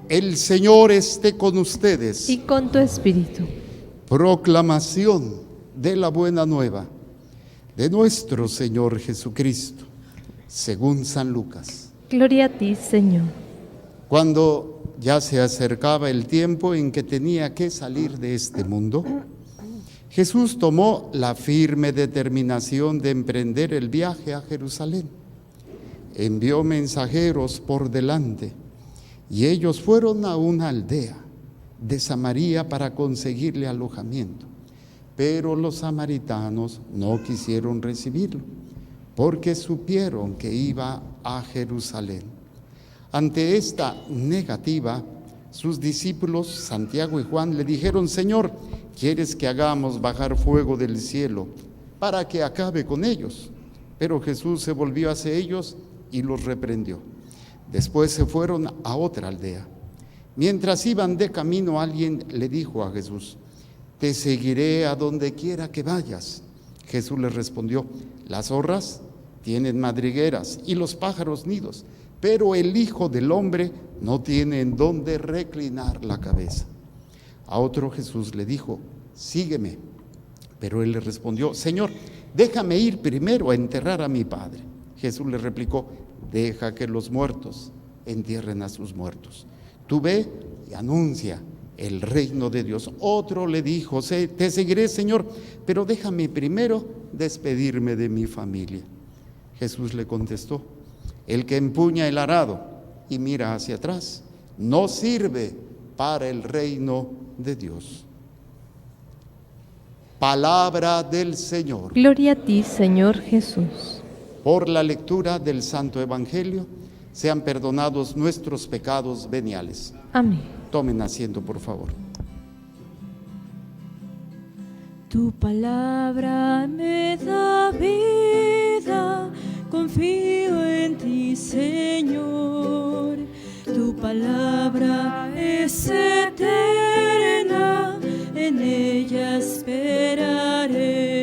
El Señor esté con ustedes. Y con tu espíritu. Proclamación de la buena nueva de nuestro Señor Jesucristo, según San Lucas. Gloria a ti, Señor. Cuando ya se acercaba el tiempo en que tenía que salir de este mundo, Jesús tomó la firme determinación de emprender el viaje a Jerusalén. Envió mensajeros por delante y ellos fueron a una aldea de Samaria para conseguirle alojamiento. Pero los samaritanos no quisieron recibirlo porque supieron que iba a Jerusalén. Ante esta negativa, sus discípulos Santiago y Juan le dijeron: Señor, ¿quieres que hagamos bajar fuego del cielo para que acabe con ellos? Pero Jesús se volvió hacia ellos y los reprendió. Después se fueron a otra aldea. Mientras iban de camino, alguien le dijo a Jesús: te seguiré a donde quiera que vayas. Jesús les respondió: las zorras tienen madrigueras y los pájaros nidos, pero el Hijo del Hombre no tiene en dónde reclinar la cabeza. A otro Jesús le dijo: sígueme. Pero él le respondió: Señor, déjame ir primero a enterrar a mi padre. Jesús le replicó: deja que los muertos entierren a sus muertos. Tú ve y anuncia el reino de Dios. Otro le dijo: te seguiré, Señor, pero déjame primero despedirme de mi familia. Jesús le contestó: el que empuña el arado y mira hacia atrás no sirve para el reino de Dios. Palabra del Señor. Gloria a ti, Señor Jesús. Por la lectura del Santo Evangelio sean perdonados nuestros pecados veniales. Amén. Tomen asiento, por favor. Tu palabra me da vida, confío en ti, Señor. Tu palabra es eterna, en ella esperaré.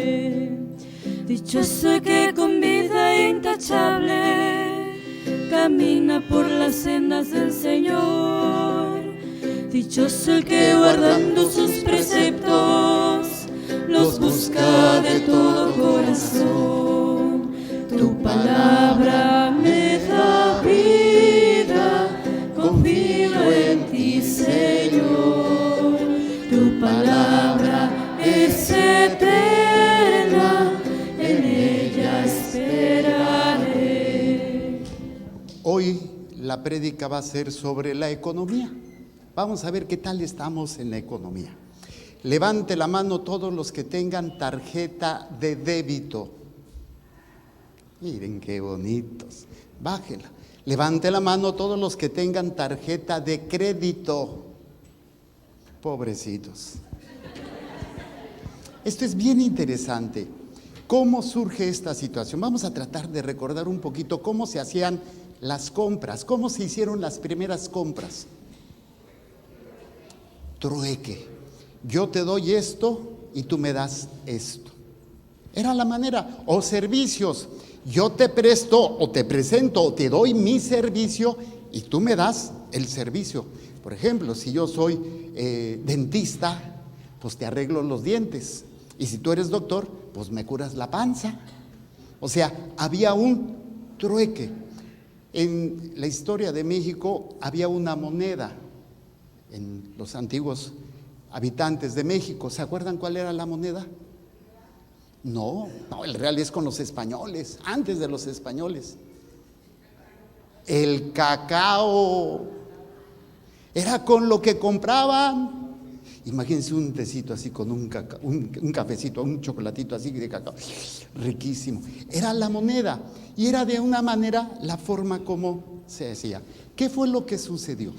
Dichoso el que con vida intachable camina por las sendas del Señor. Dichoso el que guardando sus preceptos los busca de todo corazón. Tu palabra me da vida, confío en ti, Señor. Tu palabra es eterna, en ella esperaré. Hoy la prédica va a ser sobre la economía. Vamos a ver qué tal estamos en la economía. Levante la mano todos los que tengan tarjeta de débito. Miren qué bonitos. Bájela. Levante la mano todos los que tengan tarjeta de crédito. Pobrecitos. Esto es bien interesante. ¿Cómo surge esta situación? Vamos a tratar de recordar un poquito cómo se hacían las compras, cómo se hicieron las primeras compras. Trueque. Yo te doy esto y tú me das esto. Era la manera. O servicios. Yo te presto o te presento o te doy mi servicio y tú me das el servicio. Por ejemplo, si yo soy dentista, pues te arreglo los dientes. Y si tú eres doctor, pues me curas la panza. O sea, había un trueque. En la historia de México había una moneda. En los antiguos habitantes de México, ¿se acuerdan cuál era la moneda? No, el real es con los españoles, antes de los españoles. El cacao era con lo que compraban. Imagínense un tecito así con un cafecito, un chocolatito así de cacao, riquísimo. Era la moneda y era de una manera la forma como se hacía. ¿Qué fue lo que sucedió?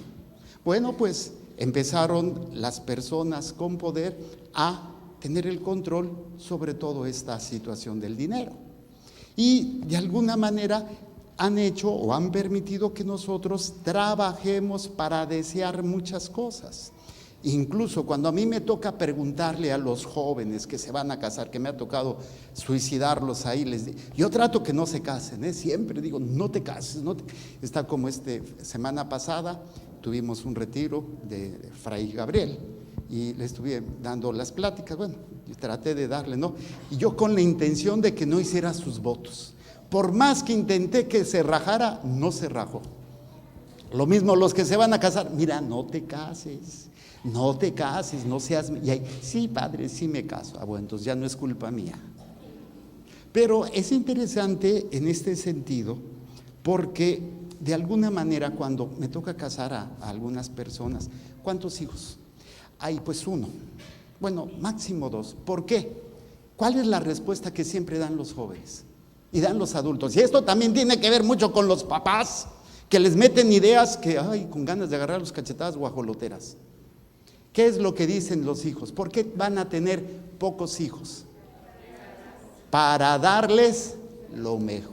Bueno, pues empezaron las personas con poder a tener el control sobre toda esta situación del dinero. Y de alguna manera han hecho o han permitido que nosotros trabajemos para desear muchas cosas. Incluso cuando a mí me toca preguntarle a los jóvenes que se van a casar, que me ha tocado suicidarlos ahí, yo trato que no se casen, siempre digo, no te cases, Está como semana pasada, tuvimos un retiro de Fray Gabriel y le estuve dando las pláticas. Bueno, yo traté de darle, ¿no? Y yo con la intención de que no hiciera sus votos. Por más que intenté que se rajara, no se rajó. Lo mismo los que se van a casar, mira, no te cases, no seas... Y ahí, sí, padre, sí me caso. Bueno, entonces ya no es culpa mía. Pero es interesante en este sentido, porque de alguna manera cuando me toca casar a algunas personas, ¿cuántos hijos? Hay pues uno, bueno, máximo 2. ¿Por qué? ¿Cuál es la respuesta que siempre dan los jóvenes y dan los adultos? Y esto también tiene que ver mucho con los papás, que les meten ideas que, ay, con ganas de agarrar los cachetadas guajoloteras. ¿Qué es lo que dicen los hijos? ¿Por qué van a tener pocos hijos? Para darles lo mejor.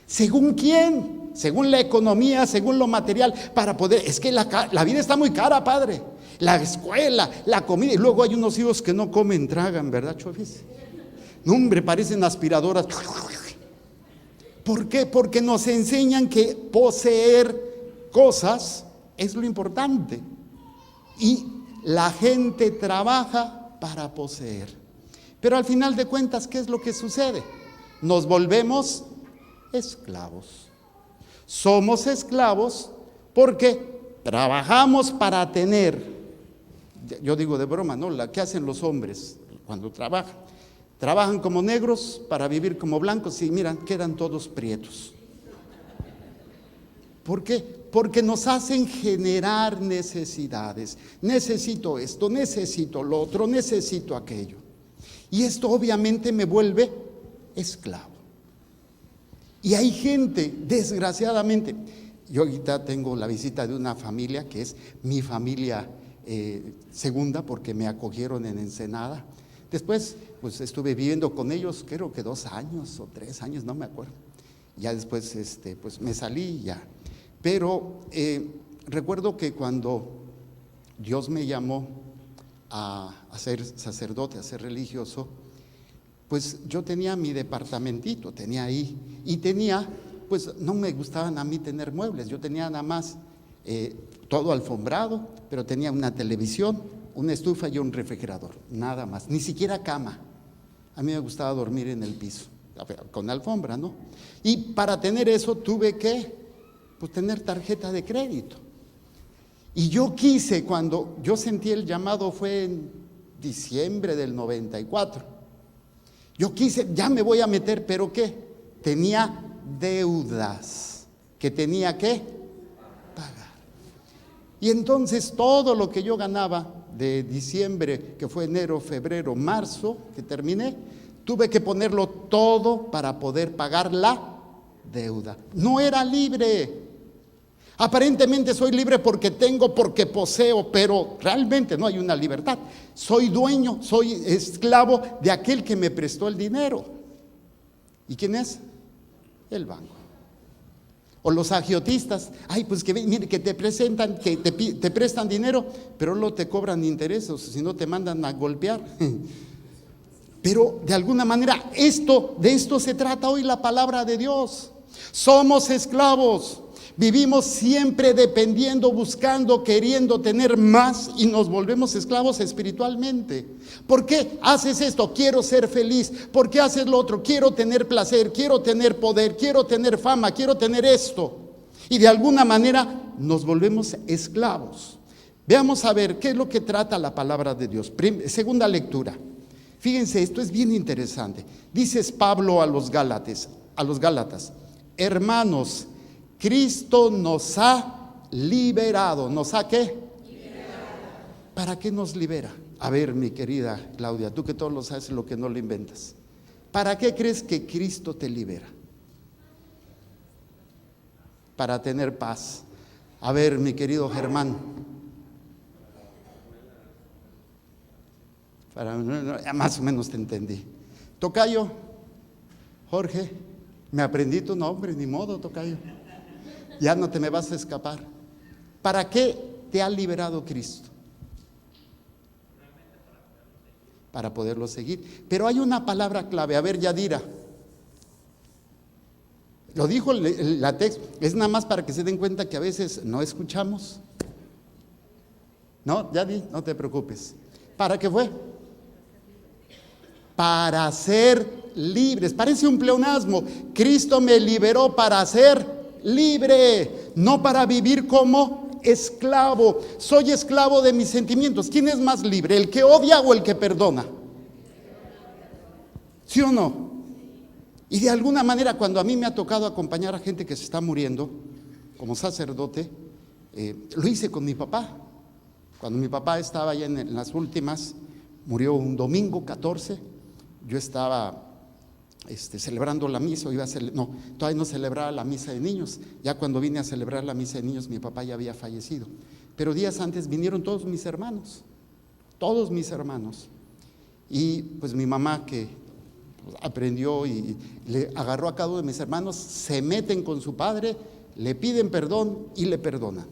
¿Según quién? Según la economía, según lo material, para poder... Es que la vida está muy cara, padre. La escuela, la comida, y luego hay unos hijos que no comen, tragan, ¿verdad, Chofis? No, hombre, parecen aspiradoras. ¿Por qué? Porque nos enseñan que poseer cosas es lo importante. Y la gente trabaja para poseer. Pero al final de cuentas, ¿qué es lo que sucede? Nos volvemos esclavos. Somos esclavos porque trabajamos para tener. Yo digo de broma, ¿no? La que hacen los hombres cuando trabajan. Trabajan como negros para vivir como blancos y miran, quedan todos prietos. ¿Por qué? Porque nos hacen generar necesidades. Necesito esto, necesito lo otro, necesito aquello. Y esto obviamente me vuelve esclavo. Y hay gente, desgraciadamente, yo ahorita tengo la visita de una familia que es mi familia segunda porque me acogieron en Ensenada. Después pues estuve viviendo con ellos creo que 2 años o 3 años, no me acuerdo. Ya después pues me salí ya. Pero recuerdo que cuando Dios me llamó a ser sacerdote, a ser religioso, pues yo tenía mi departamentito, tenía ahí, y tenía, pues no me gustaban a mí tener muebles, yo tenía nada más todo alfombrado, pero tenía una televisión, una estufa y un refrigerador, nada más, ni siquiera cama. A mí me gustaba dormir en el piso, con alfombra, ¿no? Y para tener eso tuve que, pues, tener tarjeta de crédito. Y yo quise, cuando yo sentí el llamado fue en diciembre del 94. Yo quise, ya me voy a meter, pero ¿qué? Tenía deudas que tenía que pagar. Y entonces todo lo que yo ganaba de diciembre, que fue enero, febrero, marzo, que terminé, tuve que ponerlo todo para poder pagar la deuda. No era libre. Aparentemente soy libre porque tengo, porque poseo, pero realmente no hay una libertad. Soy dueño, soy esclavo de aquel que me prestó el dinero. ¿Y quién es? El banco. O los agiotistas, ay, pues que mire, que te presentan, que te prestan dinero, pero luego te cobran intereses, si no te mandan a golpear. Pero de alguna manera de esto se trata hoy la palabra de Dios. Somos esclavos. Vivimos siempre dependiendo, buscando, queriendo tener más y nos volvemos esclavos espiritualmente. ¿Por qué haces esto? Quiero ser feliz. ¿Por qué haces lo otro? Quiero tener placer, quiero tener poder, quiero tener fama, quiero tener esto. Y de alguna manera nos volvemos esclavos. Veamos a ver qué es lo que trata la palabra de Dios. Segunda lectura. Fíjense, esto es bien interesante. Dice Pablo a los Gálatas, hermanos, Cristo nos ha liberado. ¿Nos ha qué? Liberado. ¿Para qué nos libera? A ver, mi querida Claudia, tú que todo lo sabes, lo que no lo inventas. ¿Para qué crees que Cristo te libera? Para tener paz. A ver, mi querido Germán. Más o menos te entendí. Tocayo, Jorge, me aprendí tu nombre, ni modo, Tocayo. Ya no te me vas a escapar. ¿Para qué te ha liberado Cristo? Para poderlo seguir. Pero hay una palabra clave. A ver, Yadira. Lo dijo la texto, es nada más para que se den cuenta que a veces no escuchamos. No, ya di, no te preocupes. ¿Para qué fue? Para ser libres. Parece un pleonasmo. Cristo me liberó para ser libre, no para vivir como esclavo. Soy esclavo de mis sentimientos. ¿Quién es más libre, el que odia o el que perdona? ¿Sí o no? Y de alguna manera, cuando a mí me ha tocado acompañar a gente que se está muriendo, como sacerdote, lo hice con mi papá. Cuando mi papá estaba ya en las últimas, murió un domingo 14, yo estaba celebrando la misa, todavía no celebraba la misa de niños. Ya cuando vine a celebrar la misa de niños, mi papá ya había fallecido. Pero días antes vinieron todos mis hermanos. Y pues mi mamá, que aprendió y le agarró a cada uno de mis hermanos, se meten con su padre, le piden perdón y le perdonan.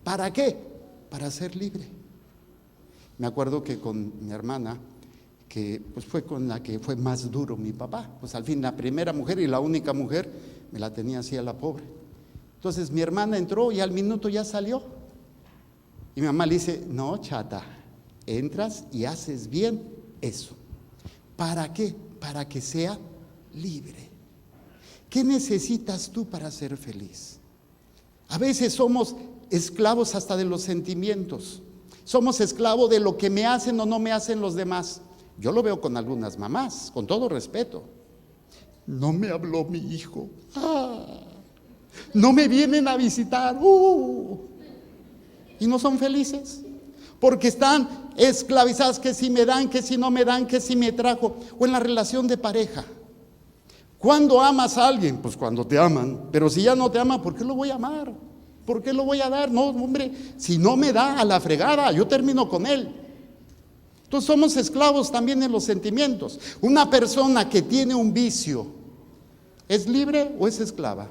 ¿Para qué? Para ser libre. Me acuerdo que con mi hermana, que pues fue con la que fue más duro mi papá, pues al fin la primera mujer y la única mujer, me la tenía así a la pobre. Entonces mi hermana entró y al minuto ya salió. Y mi mamá le dice: no, chata, entras y haces bien eso. ¿Para qué? Para que sea libre. ¿Qué necesitas tú para ser feliz? A veces somos esclavos hasta de los sentimientos. Somos esclavos de lo que me hacen o no me hacen los demás. Yo lo veo con algunas mamás, con todo respeto. No me habló mi hijo. No me vienen a visitar. Y no son felices. Porque están esclavizadas, que si me dan, que si no me dan, que si me trajo. O en la relación de pareja. ¿Cuándo amas a alguien? Pues cuando te aman. Pero si ya no te ama, ¿por qué lo voy a amar? ¿Por qué lo voy a dar? No, hombre, si no me da, a la fregada, yo termino con él. Entonces somos esclavos también en los sentimientos. Una persona que tiene un vicio, ¿es libre o es esclava?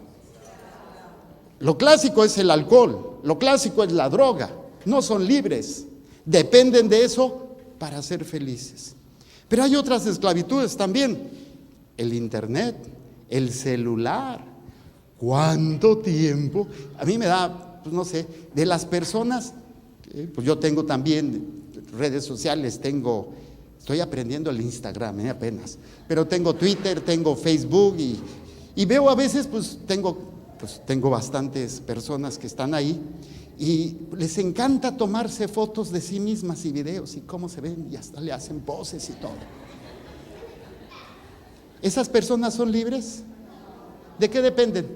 Lo clásico es el alcohol, lo clásico es la droga. No son libres. Dependen de eso para ser felices. Pero hay otras esclavitudes también. El internet, el celular. ¿Cuánto tiempo? A mí me da, pues no sé, de las personas, pues yo tengo también redes sociales, estoy aprendiendo el Instagram apenas, pero tengo Twitter, tengo Facebook y veo a veces, pues tengo bastantes personas que están ahí. Y les encanta tomarse fotos de sí mismas y videos y cómo se ven y hasta le hacen poses y todo. ¿Esas personas son libres? ¿De qué dependen?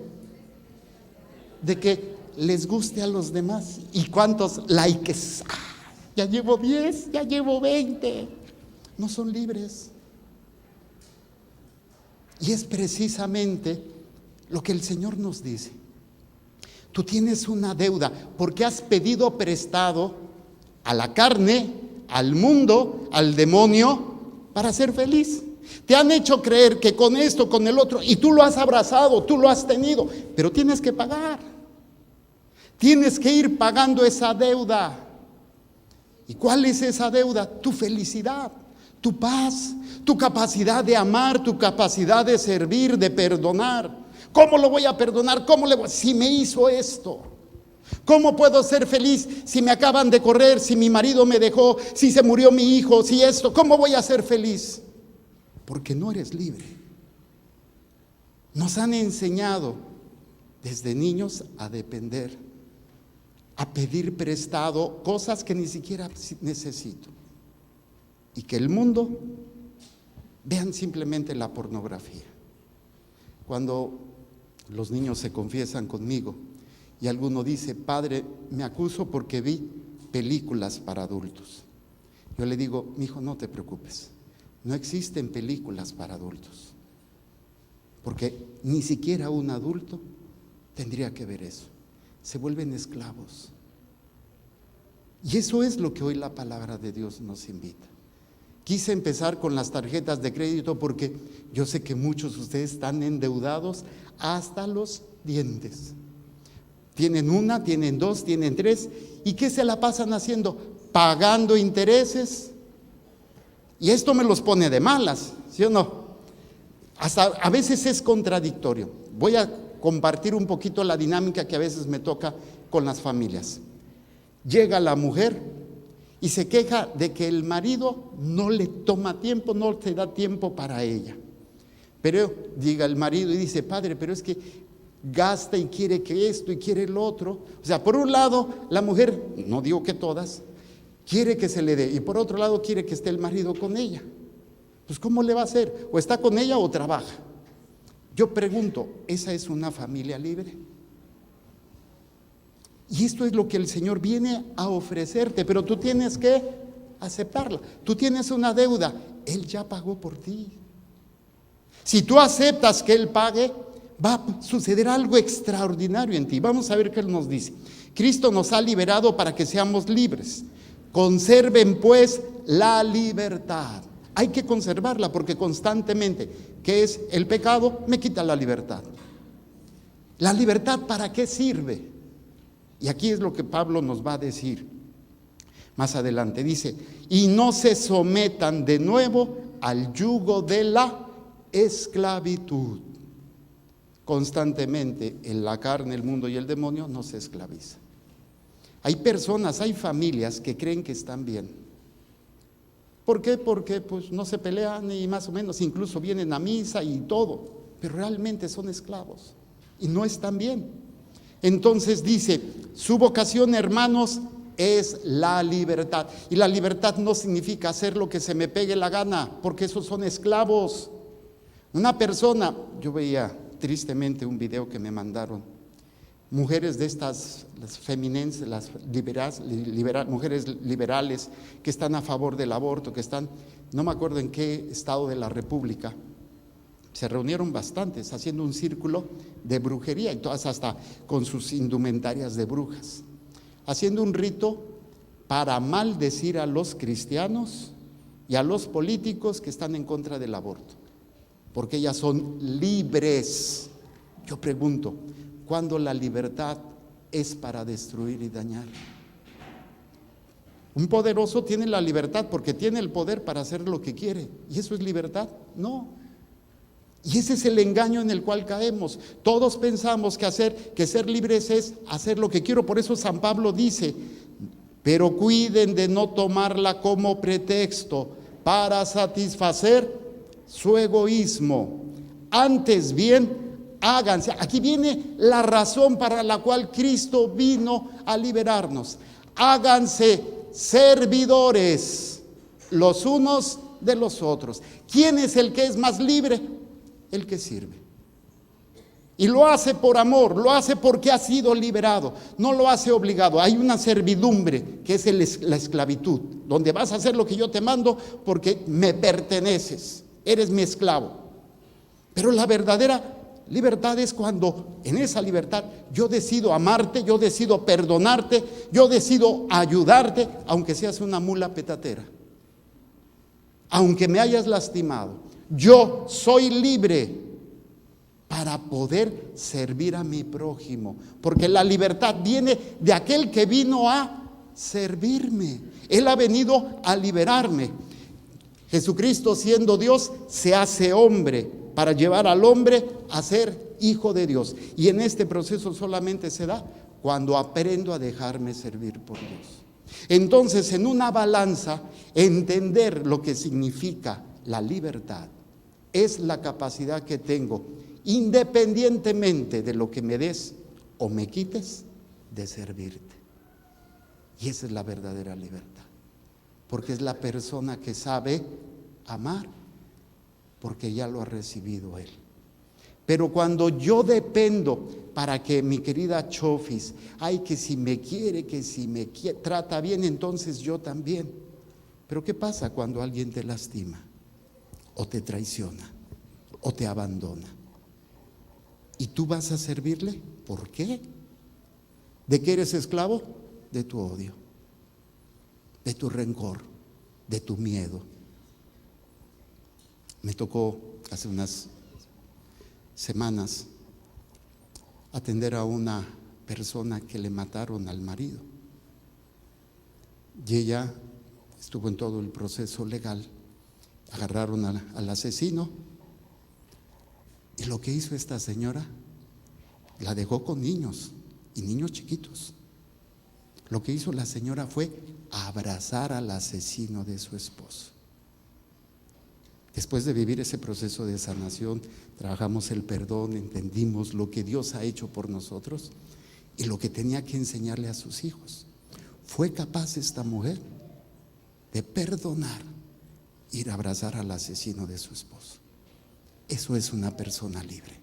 De que les guste a los demás. ¿Y cuántos likes? Ya llevo 10, ya llevo 20. No son libres. Y es precisamente lo que el Señor nos dice. Tú tienes una deuda porque has pedido prestado a la carne, al mundo, al demonio, para ser feliz. Te han hecho creer que con esto, con el otro, y tú lo has abrazado, tú lo has tenido, pero tienes que pagar. Tienes que ir pagando esa deuda. ¿Y cuál es esa deuda? Tu felicidad, tu paz, tu capacidad de amar, tu capacidad de servir, de perdonar. ¿Cómo lo voy a perdonar? Si me hizo esto? ¿Cómo puedo ser feliz si me acaban de correr, si mi marido me dejó, si se murió mi hijo, si esto? ¿Cómo voy a ser feliz? Porque no eres libre. Nos han enseñado desde niños a depender, a pedir prestado cosas que ni siquiera necesito. Y que el mundo vean simplemente la pornografía. Cuando los niños se confiesan conmigo y alguno dice: padre, me acuso porque vi películas para adultos. Yo le digo: mi hijo, no te preocupes, no existen películas para adultos, porque ni siquiera un adulto tendría que ver eso. Se vuelven esclavos. Y eso es lo que hoy la palabra de Dios nos invita. Quise empezar con las tarjetas de crédito porque yo sé que muchos de ustedes están endeudados hasta los dientes. Tienen una, tienen dos, tienen tres. ¿Y qué se la pasan haciendo? Pagando intereses. Y esto me los pone de malas, ¿sí o no? Hasta a veces es contradictorio. voy a compartir un poquito la dinámica que a veces me toca con las familias. Llega la mujer y se queja de que el marido no le toma tiempo, no te da tiempo para ella. Pero llega el marido y dice: padre, pero es que gasta y quiere que esto y quiere lo otro. O sea, por un lado la mujer, no digo que todas, quiere que se le dé, y por otro lado quiere que esté el marido con ella. Pues ¿cómo le va a hacer? O está con ella o trabaja. Yo pregunto, ¿esa es una familia libre? Y esto es lo que el Señor viene a ofrecerte, pero tú tienes que aceptarla. Tú tienes una deuda, Él ya pagó por ti. Si tú aceptas que Él pague, va a suceder algo extraordinario en ti. Vamos a ver qué Él nos dice. Cristo nos ha liberado para que seamos libres. Conserven pues la libertad. Hay que conservarla porque constantemente, ¿qué es el pecado? Me quita la libertad. ¿La libertad para qué sirve? Y aquí es lo que Pablo nos va a decir más adelante. Dice: y no se sometan de nuevo al yugo de la esclavitud. Constantemente en la carne, el mundo y el demonio nos esclaviza. Hay personas, hay familias que creen que están bien. ¿Por qué? Porque pues no se pelean y más o menos incluso vienen a misa y todo, pero realmente son esclavos y no están bien. Entonces dice: su vocación, hermanos, es la libertad. Y la libertad no significa hacer lo que se me pegue la gana, porque esos son esclavos. Una persona, yo veía tristemente un video que me mandaron, mujeres de estas, las feminenses, las mujeres liberales que están a favor del aborto, que están, no me acuerdo en qué estado de la República, se reunieron bastantes haciendo un círculo de brujería y todas hasta con sus indumentarias de brujas, haciendo un rito para maldecir a los cristianos y a los políticos que están en contra del aborto, porque ellas son libres. Yo pregunto, ¿cuándo la libertad es para destruir y dañar? Un poderoso tiene la libertad porque tiene el poder para hacer lo que quiere. ¿Y eso es libertad? No. Y ese es el engaño en el cual caemos. Todos pensamos que ser libres es hacer lo que quiero. Por eso San Pablo dice: pero cuiden de no tomarla como pretexto para satisfacer su egoísmo. Antes bien, háganse. Aquí viene la razón para la cual Cristo vino a liberarnos. Háganse servidores los unos de los otros. ¿Quién es el que es más libre? El que sirve. Y lo hace por amor, lo hace porque ha sido liberado, no lo hace obligado. Hay una servidumbre que es la esclavitud, donde vas a hacer lo que yo te mando porque me perteneces, eres mi esclavo. Pero la verdadera libertad es cuando en esa libertad yo decido amarte, yo decido perdonarte, yo decido ayudarte, aunque seas una mula petatera, aunque me hayas lastimado. Yo soy libre para poder servir a mi prójimo, porque la libertad viene de aquel que vino a servirme. Él ha venido a liberarme. Jesucristo, siendo Dios, se hace hombre para llevar al hombre a ser hijo de Dios. Y en este proceso solamente se da cuando aprendo a dejarme servir por Dios. Entonces, en una balanza, entender lo que significa la libertad es la capacidad que tengo, independientemente de lo que me des o me quites, de servirte. Y esa es la verdadera libertad, porque es la persona que sabe amar, porque ya lo ha recibido Él. Pero cuando yo dependo para que mi querida Chofis, ay, que si me quiere, que si me trata bien, entonces yo también. Pero ¿qué pasa cuando alguien te lastima? O te traiciona, o te abandona. ¿Y tú vas a servirle? ¿Por qué? ¿De qué eres esclavo? De tu odio, de tu rencor, de tu miedo. Me tocó hace unas semanas atender a una persona que le mataron al marido. Y ella estuvo en todo el proceso legal. Agarraron al asesino y lo que hizo esta señora la dejó con niños y niños chiquitos. Lo que hizo la señora fue abrazar al asesino de su esposo. Después de vivir ese proceso de sanación, trabajamos el perdón, entendimos lo que Dios ha hecho por nosotros y lo que tenía que enseñarle a sus hijos. Fue capaz esta mujer de perdonar, ir a abrazar al asesino de su esposo. Eso es una persona libre.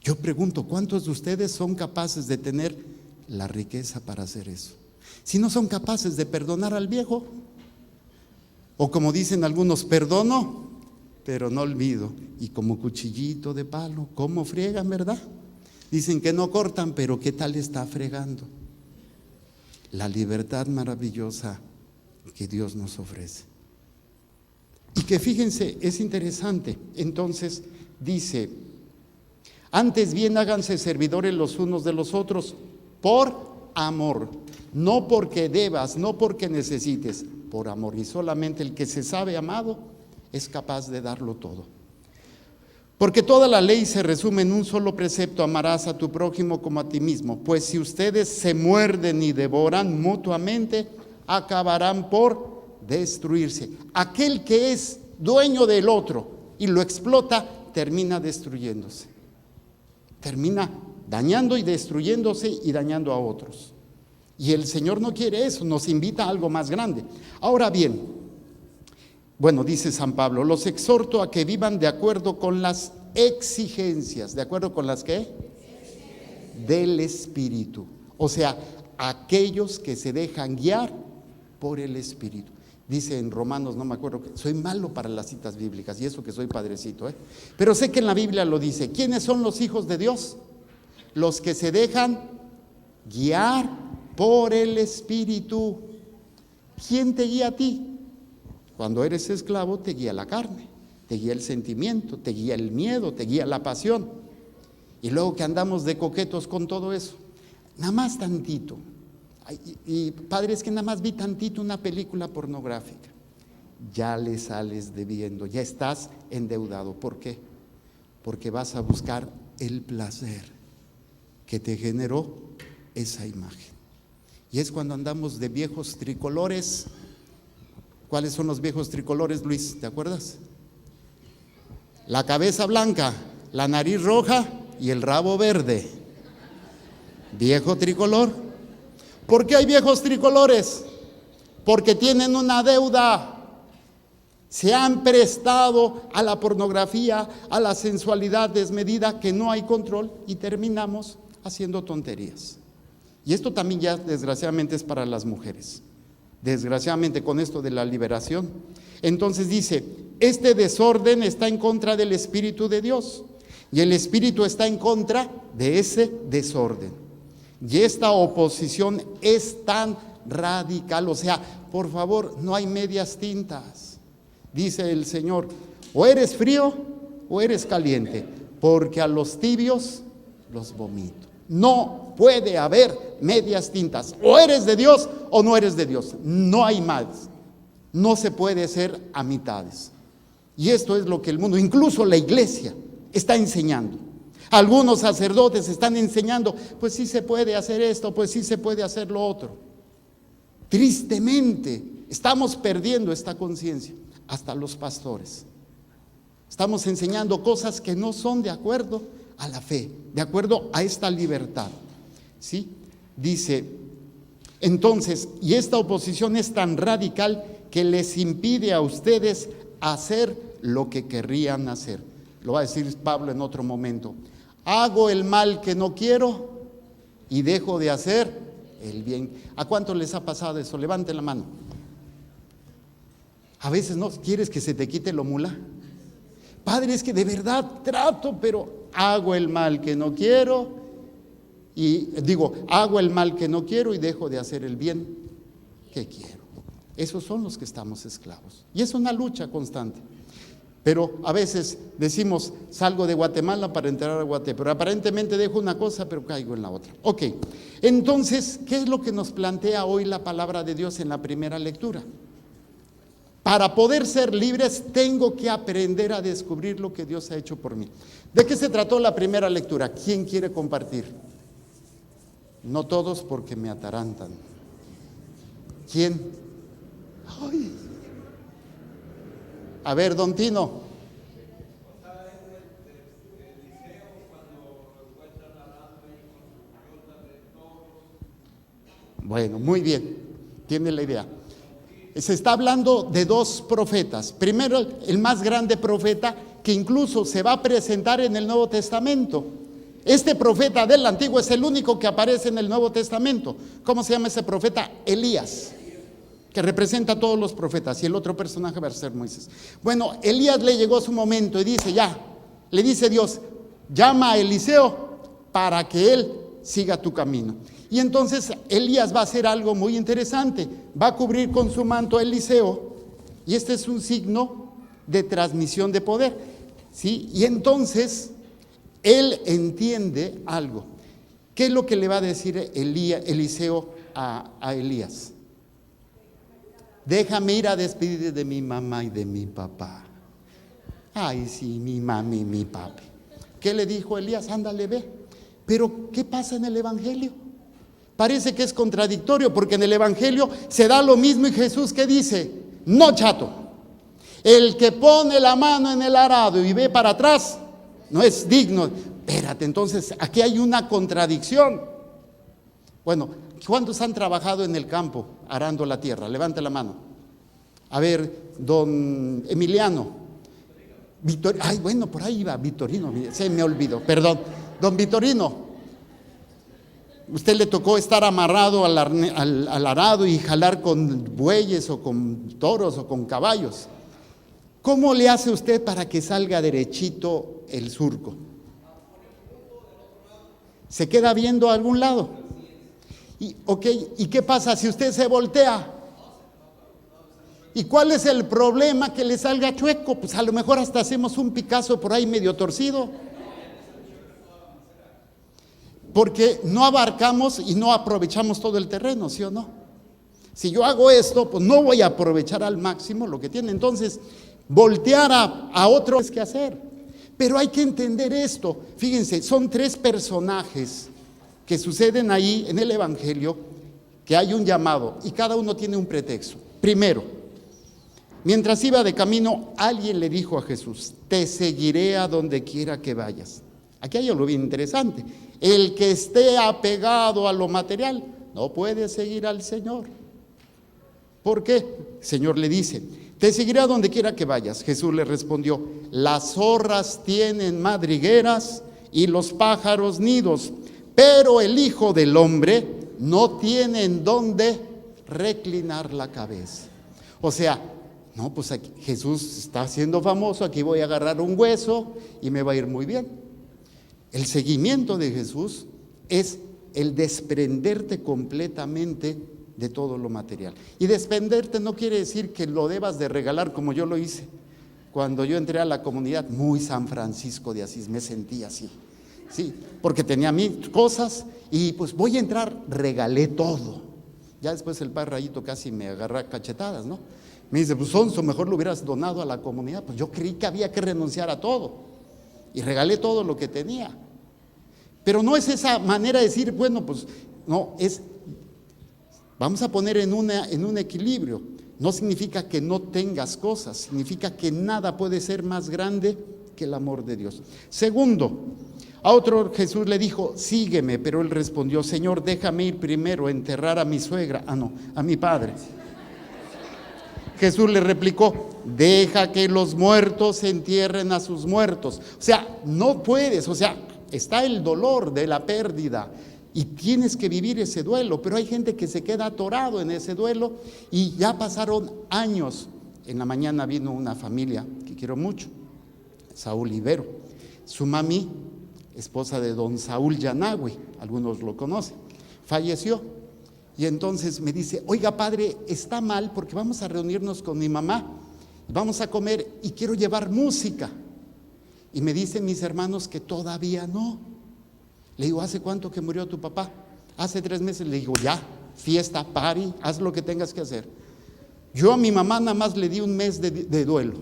Yo pregunto, ¿cuántos de ustedes son capaces de tener la riqueza para hacer eso? Si no son capaces de perdonar al viejo, o como dicen algunos, perdono, pero no olvido. Y como cuchillito de palo, ¿cómo friegan, verdad? Dicen que no cortan, pero ¿qué tal está fregando? La libertad maravillosa que Dios nos ofrece. Y que fíjense, es interesante. Entonces dice, antes bien háganse servidores los unos de los otros por amor, no porque debas, no porque necesites, por amor. Y solamente el que se sabe amado es capaz de darlo todo. Porque toda la ley se resume en un solo precepto: amarás a tu prójimo como a ti mismo. Pues si ustedes se muerden y devoran mutuamente, acabarán por destruirse. Aquel que es dueño del otro y lo explota, termina destruyéndose. Termina dañando y destruyéndose y dañando a otros. Y el Señor no quiere eso, nos invita a algo más grande. Ahora bien, bueno, dice San Pablo, los exhorto a que vivan de acuerdo con las exigencias. ¿De acuerdo con las qué? Del Espíritu. O sea, aquellos que se dejan guiar por el Espíritu. Dice en Romanos, no me acuerdo, soy malo para las citas bíblicas y eso que soy padrecito, pero sé que en la Biblia lo dice. ¿Quiénes son los hijos de Dios? Los que se dejan guiar por el Espíritu. ¿Quién te guía a ti? Cuando eres esclavo te guía la carne, te guía el sentimiento, te guía el miedo, te guía la pasión. Y luego que andamos de coquetos con todo eso, nada más tantito. Y padre, es que nada más vi tantito una película pornográfica. Ya le sales debiendo, ya estás endeudado. ¿Por qué? Porque vas a buscar el placer que te generó esa imagen. Y es cuando andamos de viejos tricolores. ¿Cuáles son los viejos tricolores, Luis? ¿Te acuerdas? La cabeza blanca, la nariz roja y el rabo verde. Viejo tricolor. ¿Por qué hay viejos tricolores? Porque tienen una deuda. Se han prestado a la pornografía, a la sensualidad desmedida, que no hay control, y terminamos haciendo tonterías. Y esto también ya desgraciadamente es para las mujeres. Desgraciadamente con esto de la liberación. Entonces dice, este desorden está en contra del Espíritu de Dios y el Espíritu está en contra de ese desorden. Y esta oposición es tan radical, o sea, por favor, no hay medias tintas. Dice el Señor, o eres frío o eres caliente, porque a los tibios los vomito. No puede haber medias tintas, o eres de Dios o no eres de Dios, no hay más. No se puede ser a mitades. Y esto es lo que el mundo, incluso la iglesia, está enseñando. Algunos sacerdotes están enseñando, pues sí se puede hacer esto, pues sí se puede hacer lo otro. Tristemente, estamos perdiendo esta conciencia, hasta los pastores. Estamos enseñando cosas que no son de acuerdo a la fe, de acuerdo a esta libertad. ¿Sí? Dice, entonces, y esta oposición es tan radical que les impide a ustedes hacer lo que querrían hacer. Lo va a decir Pablo en otro momento. Hago el mal que no quiero y dejo de hacer el bien. ¿A cuánto les ha pasado eso? Levanten la mano. A veces no quieres que se te quite lo mula. Padre, es que de verdad trato, pero hago el mal que no quiero hago el mal que no quiero y dejo de hacer el bien que quiero. Esos son los que estamos esclavos. Y es una lucha constante. Pero a veces decimos, salgo de Guatemala para entrar a Guatemala, pero aparentemente dejo una cosa, pero caigo en la otra. Ok, entonces, ¿qué es lo que nos plantea hoy la palabra de Dios en la primera lectura? Para poder ser libres, tengo que aprender a descubrir lo que Dios ha hecho por mí. ¿De qué se trató la primera lectura? ¿Quién quiere compartir? No todos, porque me atarantan. ¿Quién? Ay. A ver, don Tino. Bueno, muy bien, tiene la idea. Se está hablando de dos profetas. Primero, el más grande profeta que incluso se va a presentar en el Nuevo Testamento. Este profeta del Antiguo es el único que aparece en el Nuevo Testamento. ¿Cómo se llama ese profeta? Elías, que representa a todos los profetas, y el otro personaje va a ser Moisés. Bueno, Elías le llegó su momento y dice, ya, le dice Dios, llama a Eliseo para que él siga tu camino. Y entonces Elías va a hacer algo muy interesante, va a cubrir con su manto a Eliseo, y este es un signo de transmisión de poder, ¿sí? Y entonces él entiende algo. ¿Qué es lo que le va a decir Eliseo a Elías? Déjame ir a despedir de mi mamá y de mi papá. Ay, sí, mi mami y mi papi. ¿Qué le dijo Elías? Ándale, ve. Pero ¿qué pasa en el Evangelio? Parece que es contradictorio, porque en el Evangelio se da lo mismo, y Jesús, ¿qué dice? No, chato, el que pone la mano en el arado y ve para atrás no es digno. Espérate, entonces aquí hay una contradicción. Bueno, ¿cuántos han trabajado en el campo arando la tierra? Levante la mano. A ver, don Emiliano. Ay, bueno, por ahí iba Vitorino, se me olvidó, perdón. Don Vitorino, usted le tocó estar amarrado al arado y jalar con bueyes o con toros o con caballos. ¿Cómo le hace usted para que salga derechito el surco? ¿Se queda viendo a algún lado? ¿Y qué pasa si usted se voltea? ¿Y cuál es el problema que le salga chueco? Pues a lo mejor hasta hacemos un Picasso por ahí medio torcido. Porque no abarcamos y no aprovechamos todo el terreno, ¿sí o no? Si yo hago esto, pues no voy a aprovechar al máximo lo que tiene. Entonces, voltear a otro es que hacer. Pero hay que entender esto. Fíjense, son tres personajes que suceden ahí en el Evangelio, que hay un llamado y cada uno tiene un pretexto. Primero, mientras iba de camino, alguien le dijo a Jesús, te seguiré a donde quiera que vayas. Aquí hay algo bien interesante. El que esté apegado a lo material no puede seguir al Señor. ¿Por qué? El Señor le dice, te seguiré a donde quiera que vayas. Jesús le respondió, las zorras tienen madrigueras y los pájaros nidos, pero el Hijo del Hombre no tiene en dónde reclinar la cabeza. O sea, no, pues aquí Jesús está siendo famoso, aquí voy a agarrar un hueso y me va a ir muy bien. El seguimiento de Jesús es el desprenderte completamente de todo lo material. Y desprenderte no quiere decir que lo debas de regalar, como yo lo hice. Cuando yo entré a la comunidad, muy San Francisco de Asís, me sentí así. Sí, porque tenía mis cosas y pues voy a entrar, regalé todo. Ya después el padre Rayito casi me agarra cachetadas, ¿no? Me dice, pues Sonso, mejor lo hubieras donado a la comunidad. Pues yo creí que había que renunciar a todo. Y regalé todo lo que tenía. Pero no es esa manera de decir, bueno, pues no, es, vamos a poner en un equilibrio. No significa que no tengas cosas, significa que nada puede ser más grande que el amor de Dios. Segundo, a otro Jesús le dijo, sígueme, pero él respondió, Señor, déjame ir primero a enterrar a mi suegra, a mi padre. Jesús le replicó, deja que los muertos entierren a sus muertos. O sea, no puedes, o sea, está el dolor de la pérdida y tienes que vivir ese duelo, pero hay gente que se queda atorado en ese duelo y ya pasaron años. En la mañana vino una familia que quiero mucho, Saúl Ibero, su mami, esposa de don Saúl Yanagüe, algunos lo conocen, falleció. Y entonces me dice, oiga padre, está mal porque vamos a reunirnos con mi mamá, vamos a comer y quiero llevar música. Y me dicen mis hermanos que todavía no. Le digo, ¿hace cuánto que murió tu papá? Hace 3 meses. Le digo, ya, fiesta, party, haz lo que tengas que hacer. Yo a mi mamá nada más le di un mes de duelo.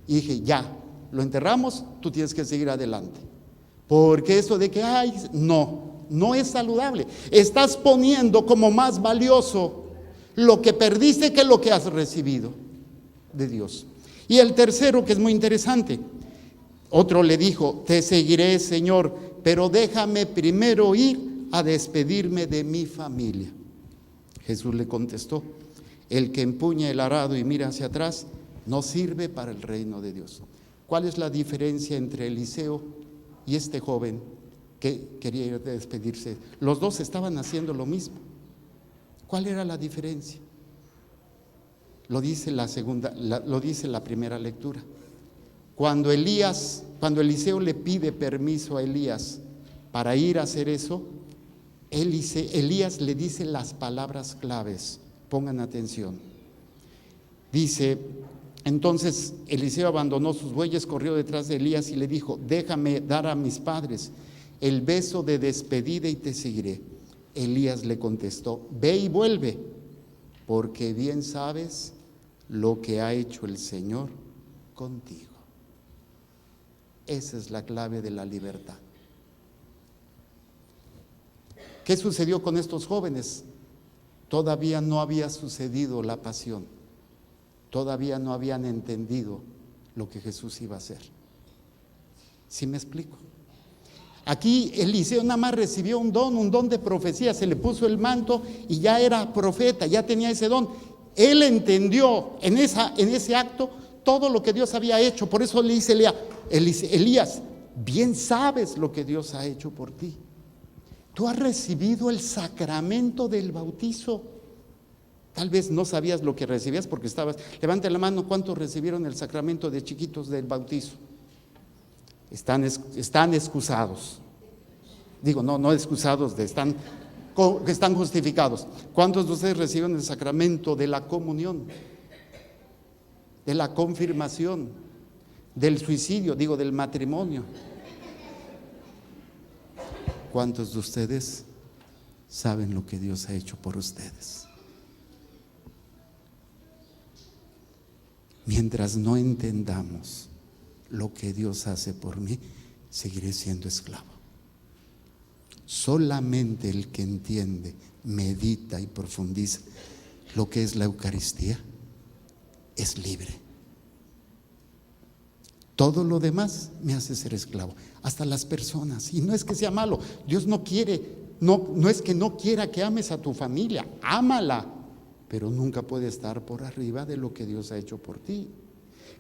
Y dije, ya, lo enterramos, tú tienes que seguir adelante. Porque eso de que, ay, no es saludable. Estás poniendo como más valioso lo que perdiste que lo que has recibido de Dios. Y el tercero, que es muy interesante, otro le dijo, te seguiré, Señor, pero déjame primero ir a despedirme de mi familia. Jesús le contestó, el que empuña el arado y mira hacia atrás no sirve para el reino de Dios. ¿Cuál es la diferencia entre Eliseo y este joven que quería ir a despedirse? Los dos estaban haciendo lo mismo. ¿Cuál era la diferencia? Lo dice la primera lectura. Cuando Eliseo le pide permiso a Elías para ir a hacer eso, Elías le dice las palabras claves. Pongan atención. Dice, entonces Eliseo abandonó sus bueyes, corrió detrás de Elías y le dijo, déjame dar a mis padres el beso de despedida y te seguiré. Elías le contestó, ve y vuelve, porque bien sabes lo que ha hecho el Señor contigo. Esa es la clave de la libertad. ¿Qué sucedió con estos jóvenes? Todavía no había sucedido la pasión. Todavía no habían entendido lo que Jesús iba a hacer. ¿Sí me explico? Aquí Eliseo nada más recibió un don de profecía, se le puso el manto y ya era profeta, ya tenía ese don. Él entendió en ese acto todo lo que Dios había hecho. Por eso le dice Elías, bien sabes lo que Dios ha hecho por ti. Tú has recibido el sacramento del bautizo. Tal vez no sabías lo que recibías porque levante la mano, ¿cuántos recibieron el sacramento de chiquitos del bautizo? Están excusados. Digo, no excusados, están justificados. ¿Cuántos de ustedes reciben el sacramento de la comunión, de la confirmación, del suicidio, del matrimonio? ¿Cuántos de ustedes saben lo que Dios ha hecho por ustedes? Mientras no entendamos lo que Dios hace por mí, seguiré siendo esclavo. Solamente el que entiende, medita y profundiza lo que es la Eucaristía es libre. Todo lo demás me hace ser esclavo, hasta las personas. Y no es que sea malo, Dios no quiere, no es que no quiera que ames a tu familia, ámala, pero nunca puede estar por arriba de lo que Dios ha hecho por ti.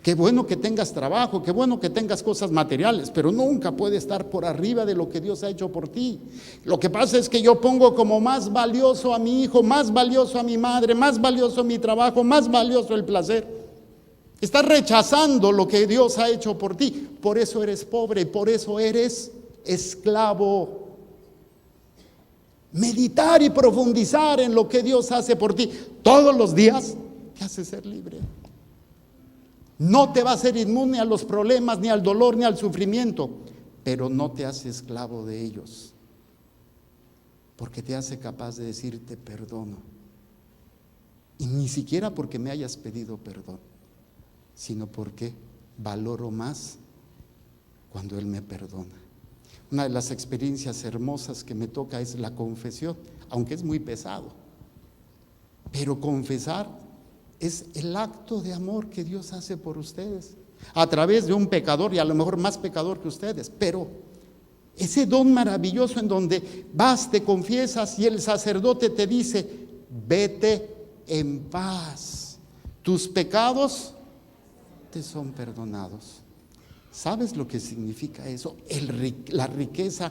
Qué bueno que tengas trabajo, qué bueno que tengas cosas materiales, pero nunca puede estar por arriba de lo que Dios ha hecho por ti. Lo que pasa es que yo pongo como más valioso a mi hijo, más valioso a mi madre, más valioso mi trabajo, más valioso el placer. Estás rechazando lo que Dios ha hecho por ti. Por eso eres pobre, por eso eres esclavo. Meditar y profundizar en lo que Dios hace por ti todos los días te hace ser libre. No te va a hacer inmune a los problemas, ni al dolor, ni al sufrimiento, pero no te hace esclavo de ellos, porque te hace capaz de decir te perdono. Y ni siquiera porque me hayas pedido perdón, sino porque valoro más cuando Él me perdona. Una de las experiencias hermosas que me toca es la confesión, aunque es muy pesado, pero confesar es el acto de amor que Dios hace por ustedes, a través de un pecador, y a lo mejor más pecador que ustedes, pero ese don maravilloso en donde vas, te confiesas y el sacerdote te dice, vete en paz, tus pecados te son perdonados. ¿Sabes lo que significa eso? La riqueza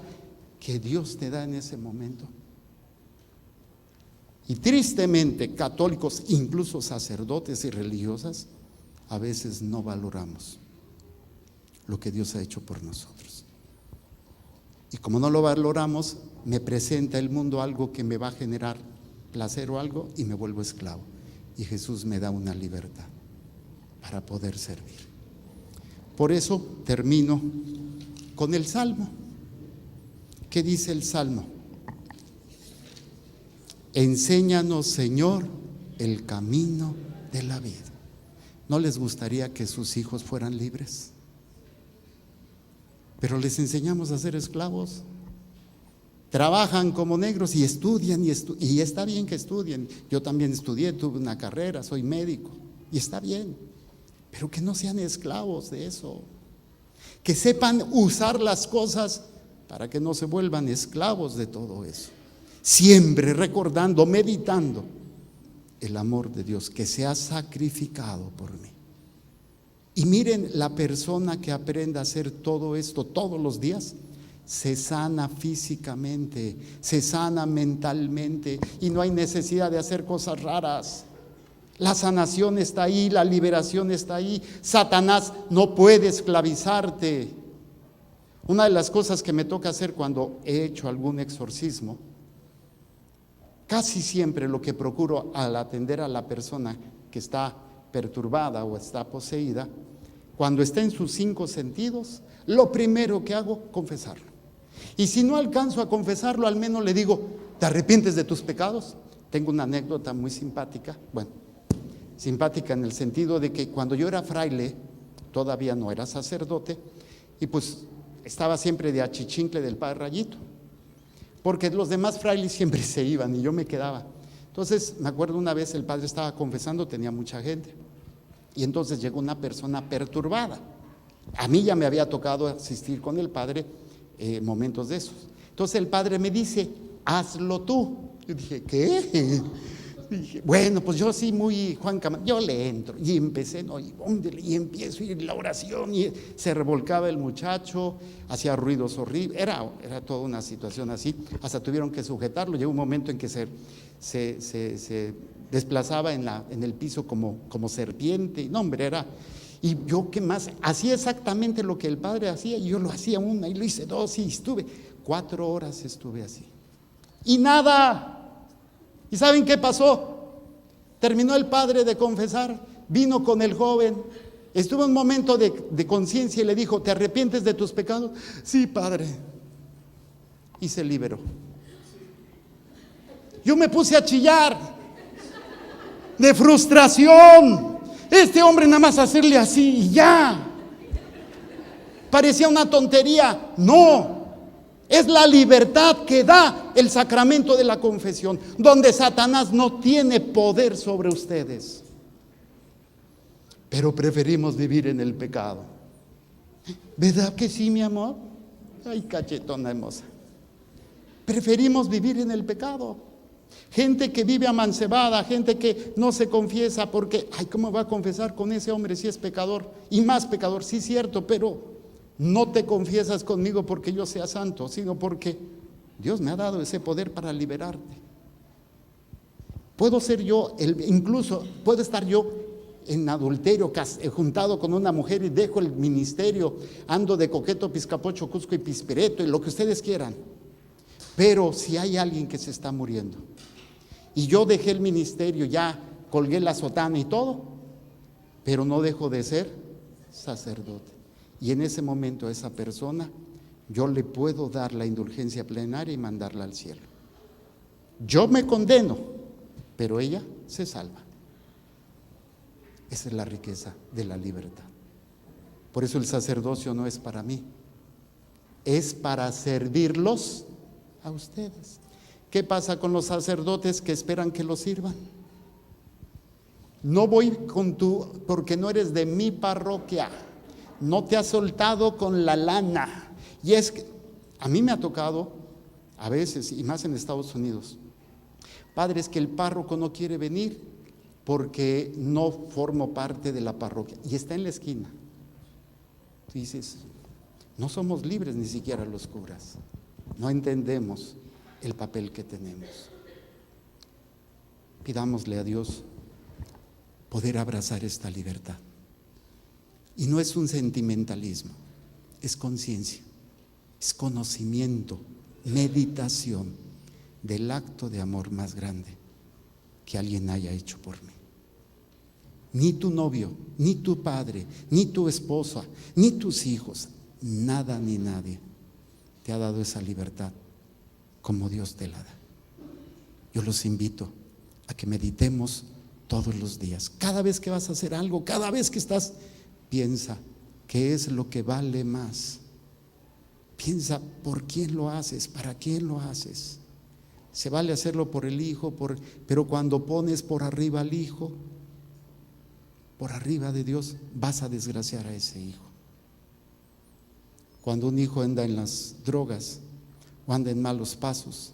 que Dios te da en ese momento. Y tristemente, católicos, incluso sacerdotes y religiosas, a veces no valoramos lo que Dios ha hecho por nosotros. Y como no lo valoramos, me presenta el mundo algo que me va a generar placer o algo y me vuelvo esclavo. Y Jesús me da una libertad para poder servir. Por eso termino con el Salmo. ¿Qué dice el Salmo? Enséñanos, Señor, el camino de la vida. ¿No les gustaría que sus hijos fueran libres? Pero les enseñamos a ser esclavos. Trabajan como negros y estudian y está bien que estudien. Yo también estudié, tuve una carrera, soy médico y está bien, pero que no sean esclavos de eso. Que sepan usar las cosas para que no se vuelvan esclavos de todo eso. Siempre recordando, meditando el amor de Dios que se ha sacrificado por mí. Y miren, la persona que aprenda a hacer todo esto todos los días se sana físicamente, se sana mentalmente y no hay necesidad de hacer cosas raras. La sanación está ahí, la liberación está ahí. Satanás no puede esclavizarte. Una de las cosas que me toca hacer cuando he hecho algún exorcismo, casi siempre lo que procuro al atender a la persona que está perturbada o está poseída, cuando está en sus 5 sentidos, lo primero que hago, confesarlo. Y si no alcanzo a confesarlo, al menos le digo, ¿te arrepientes de tus pecados? Tengo una anécdota muy simpática, bueno, simpática en el sentido de que cuando yo era fraile, todavía no era sacerdote, y pues estaba siempre de achichincle del padre Rayito, porque los demás frailes siempre se iban y yo me quedaba. Entonces me acuerdo una vez el padre estaba confesando, tenía mucha gente, y entonces llegó una persona perturbada. A mí ya me había tocado asistir con el padre momentos de esos. Entonces el padre me dice, hazlo tú. Yo dije, ¿qué? Dije, bueno, pues yo sí muy Juan Camargo, yo le entro. Y empecé, ¿no? Y empiezo y la oración, y se revolcaba el muchacho, hacía ruidos horribles, era toda una situación así, hasta tuvieron que sujetarlo. Llegó un momento en que se desplazaba en el piso como serpiente, y no, hombre, era. Y yo, ¿qué más? Hacía exactamente lo que el padre hacía, y yo lo hacía una, y lo hice 2, y estuve 4 horas estuve así. Y nada. ¿Y saben qué pasó? Terminó el padre de confesar, vino con el joven, estuvo en un momento de conciencia y le dijo, ¿te arrepientes de tus pecados? Sí, padre. Y se liberó. Yo me puse a chillar de frustración. Este hombre nada más hacerle así y ya. Parecía una tontería. No. Es la libertad que da el sacramento de la confesión, donde Satanás no tiene poder sobre ustedes. Pero preferimos vivir en el pecado. ¿Verdad que sí, mi amor? Ay, cachetona hermosa. Preferimos vivir en el pecado. Gente que vive amancebada, gente que no se confiesa porque, ay, ¿cómo va a confesar con ese hombre si es pecador? Y más pecador, sí, cierto, pero no te confiesas conmigo porque yo sea santo, sino porque Dios me ha dado ese poder para liberarte. Puedo ser yo, incluso puedo estar yo en adulterio, juntado con una mujer y dejo el ministerio, ando de coqueto, piscapocho, cusco y pispireto y lo que ustedes quieran. Pero si hay alguien que se está muriendo y yo dejé el ministerio, ya colgué la sotana y todo, pero no dejo de ser sacerdote. Y en ese momento a esa persona yo le puedo dar la indulgencia plenaria y mandarla al cielo. Yo me condeno, pero ella se salva. Esa es la riqueza de la libertad. Por eso el sacerdocio no es para mí, es para servirlos a ustedes. ¿Qué pasa con los sacerdotes que esperan que los sirvan? No voy porque no eres de mi parroquia. No te has soltado con la lana. Y es que a mí me ha tocado a veces, y más en Estados Unidos, padres que el párroco no quiere venir porque no formo parte de la parroquia y está en la esquina. Dices, no somos libres ni siquiera los curas. No entendemos el papel que tenemos. Pidámosle a Dios poder abrazar esta libertad. Y no es un sentimentalismo, es conciencia, es conocimiento, meditación del acto de amor más grande que alguien haya hecho por mí. Ni tu novio, ni tu padre, ni tu esposa, ni tus hijos, nada ni nadie te ha dado esa libertad como Dios te la da. Yo los invito a que meditemos todos los días. Cada vez que vas a hacer algo, cada vez que estás, piensa, ¿qué es lo que vale más? Piensa, ¿por quién lo haces? ¿Para quién lo haces? Se vale hacerlo por el hijo, pero cuando pones por arriba al hijo, por arriba de Dios, vas a desgraciar a ese hijo. Cuando un hijo anda en las drogas o anda en malos pasos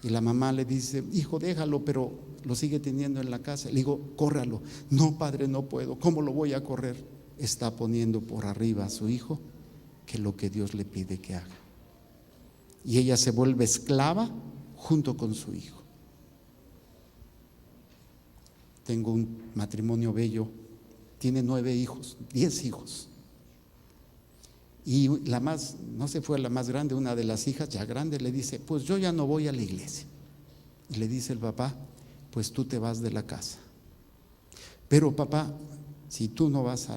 y la mamá le dice, hijo, déjalo, pero lo sigue teniendo en la casa, le digo, córralo. No, padre, no puedo. ¿Cómo lo voy a correr? Está poniendo por arriba a su hijo que lo que Dios le pide que haga. Y ella se vuelve esclava junto con su hijo. Tengo un matrimonio bello, tiene 9 hijos, 10 hijos. Y la más, no se fue la más grande, una de las hijas ya grande, le dice, pues yo ya no voy a la iglesia. Y le dice el papá, pues tú te vas de la casa. Pero papá, si tú no vas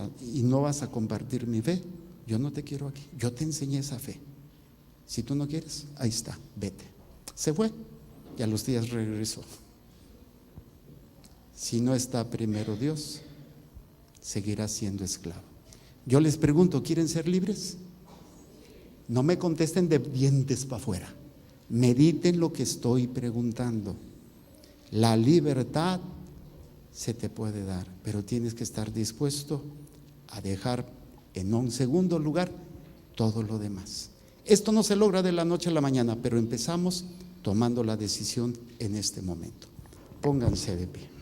a compartir mi fe, yo no te quiero aquí. Yo te enseñé esa fe. Si tú no quieres, ahí está, vete. Se fue y a los días regresó. Si no está primero Dios, seguirá siendo esclavo. Yo les pregunto, ¿quieren ser libres? No me contesten de dientes para afuera. Mediten lo que estoy preguntando. La libertad se te puede dar, pero tienes que estar dispuesto a dejar en un segundo lugar todo lo demás. Esto no se logra de la noche a la mañana, pero empezamos tomando la decisión en este momento. Pónganse de pie.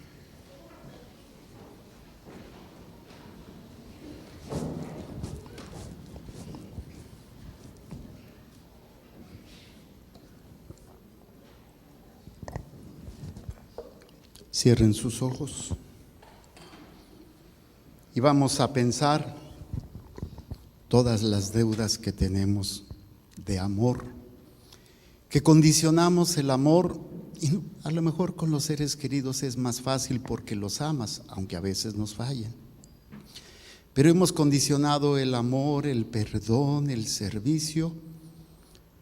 Cierren sus ojos y vamos a pensar todas las deudas que tenemos de amor, que condicionamos el amor, y a lo mejor con los seres queridos es más fácil porque los amas, aunque a veces nos fallen. Pero hemos condicionado el amor, el perdón, el servicio,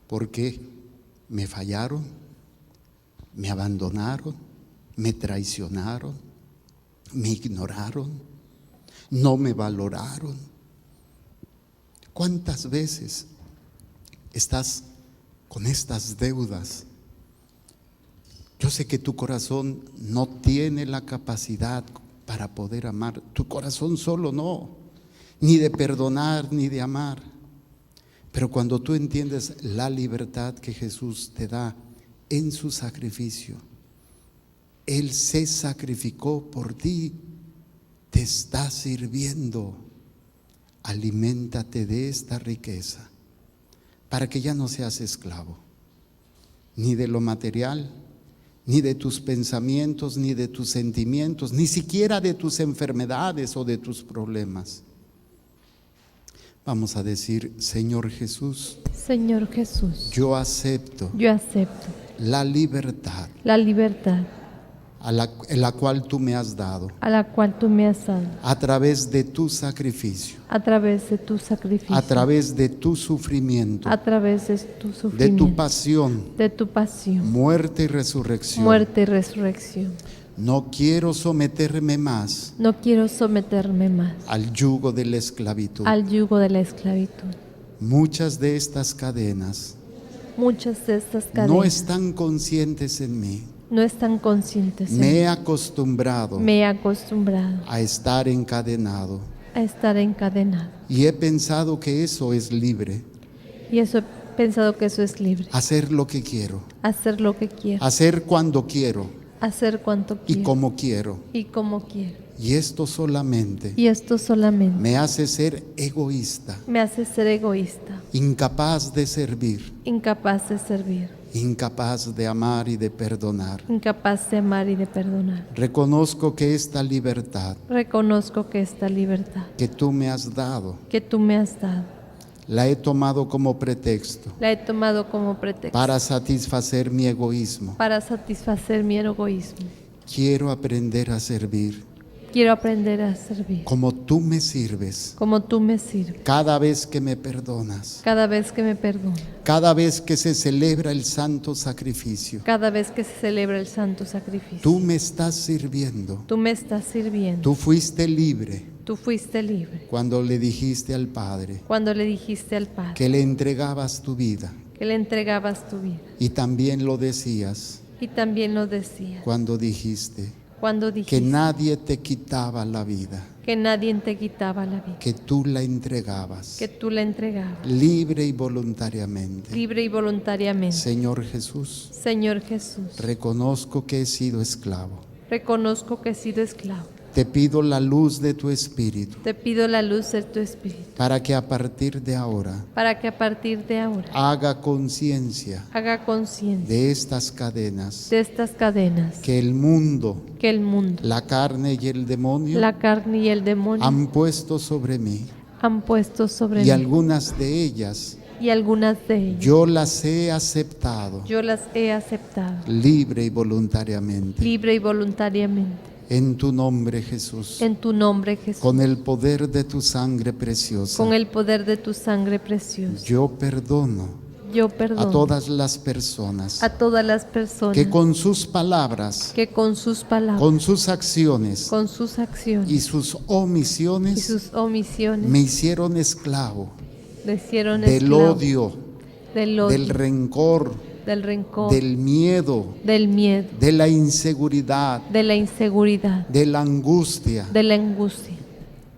porque me fallaron, me abandonaron, me traicionaron, me ignoraron, no me valoraron. ¿Cuántas veces estás con estas deudas? Yo sé que tu corazón no tiene la capacidad para poder amar, tu corazón solo no, ni de perdonar ni de amar. Pero cuando tú entiendes la libertad que Jesús te da en su sacrificio, Él se sacrificó por ti, te está sirviendo. Aliméntate de esta riqueza para que ya no seas esclavo, ni de lo material, ni de tus pensamientos, ni de tus sentimientos, ni siquiera de tus enfermedades o de tus problemas. Vamos a decir, Señor Jesús, Señor Jesús, yo acepto la libertad a la cual tú me has dado, a través de tu sacrificio, a través de tu sufrimiento, de tu pasión, muerte y resurrección. No quiero someterme más al yugo de la esclavitud. Muchas de estas cadenas no están conscientes en mí. No están conscientes. Me he acostumbrado a estar encadenado. Y he pensado que eso es libre. Hacer lo que quiero. Hacer cuando quiero. Y como quiero. Y esto solamente me hace ser egoísta. Incapaz de servir. Incapaz de amar y de perdonar. Reconozco que esta libertad que tú me has dado, la he tomado como pretexto para satisfacer mi egoísmo. Quiero aprender a servir Quiero aprender a servir como tú me sirves, como tú me sirves. cada vez que me perdonas, Cada vez que me perdonas. cada vez que se celebra el santo sacrificio. Cada vez que se celebra el santo sacrificio. Tú me estás sirviendo. Tú me estás sirviendo. Tú fuiste libre Tú fuiste libre cuando le dijiste al Padre cuando le dijiste al Padre que le entregabas tu vida. que le entregabas tu vida. Y también lo decías Y también lo decías cuando dijiste cuando que dijiste nadie te quitaba la vida, que nadie te quitaba la vida, que tú la entregabas que tú la entregabas libre y voluntariamente. libre y voluntariamente. Señor Jesús, Señor Jesús, reconozco que he sido esclavo. reconozco que he sido esclavo. Te pido la luz de tu Espíritu Te pido la luz de tu Espíritu para que a partir de ahora para que a partir de ahora haga conciencia haga conciencia de estas cadenas de estas cadenas que el mundo, que el mundo, la carne y el demonio la carne y el demonio han puesto sobre mí, han puesto sobre y mí. algunas de ellas Y algunas de ellas yo las he aceptado yo las he aceptado libre y voluntariamente. libre y voluntariamente. En tu nombre, Jesús, En tu nombre, Jesús, con el poder de tu sangre preciosa, con el poder de tu sangre preciosa, yo perdono yo a perdono todas las personas a todas las personas que con sus palabras, que con sus palabras, con sus acciones con sus acciones y sus y omisiones sus omisiones me hicieron esclavo le hicieron del esclavo odio, del del rencor, del rencor, del miedo, del miedo, de la inseguridad, de la inseguridad, de la angustia, de la angustia,